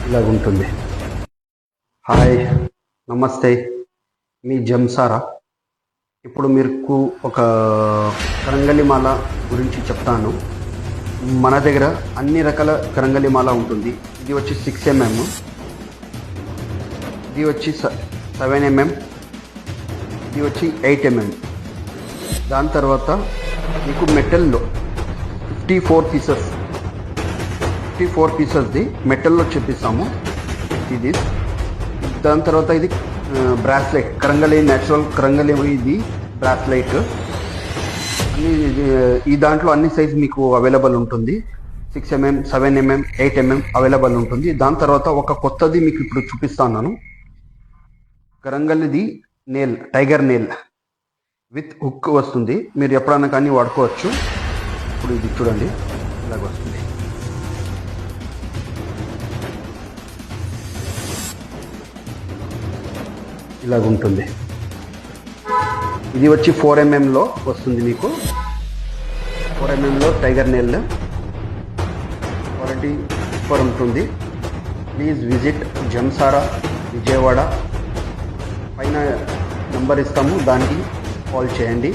ఇలాగుంటుంది. Hi, నమస్తే, మీ జంసారా. ఇప్పుడు మీకు ఒక కరంగలి మాల గురించి చెప్తాను. మన దగ్గర అన్ని రకాల కరంగలి మాల ఉంటుంది. ఇది వచ్చి 6 mm, ఇది వచ్చి 7 mm, ఇది వచ్చి 8 mm. దాని తర్వాత మీకు మెటల్లో 54 పీసెస్ది మెటల్లో చెప్పిస్తాము. ఇది దాని తర్వాత ఇది బ్రాస్లెట్, కరంగలి న్యాచురల్ కరంగలి, ఇది బ్రాస్లెట్. అన్ని ఈ దాంట్లో అన్ని సైజ్ మీకు అవైలబుల్ ఉంటుంది. 6 mm, 7 mm, 8 mm అవైలబుల్ ఉంటుంది. దాని తర్వాత ఒక కొత్తది మీకు ఇప్పుడు చూపిస్తాను. కరంగలిది nail, tiger nail with hook వస్తుంది. మీరు ఎప్పుడైనా కానీ వాడుకోవచ్చు. ఇప్పుడు ఇది చూడండి, ఇలాగ వస్తుంది. ఇలాగుంటుంది. ఇది వచ్చి 4 mm వస్తుంది మీకు. 4 mm tiger nail quality super ఉంటుంది. ప్లీజ్ విజిట్ జంసారా, విజయవాడ. పైన నెంబర్ ఇస్తాము, దానికి కాల్ చేయండి.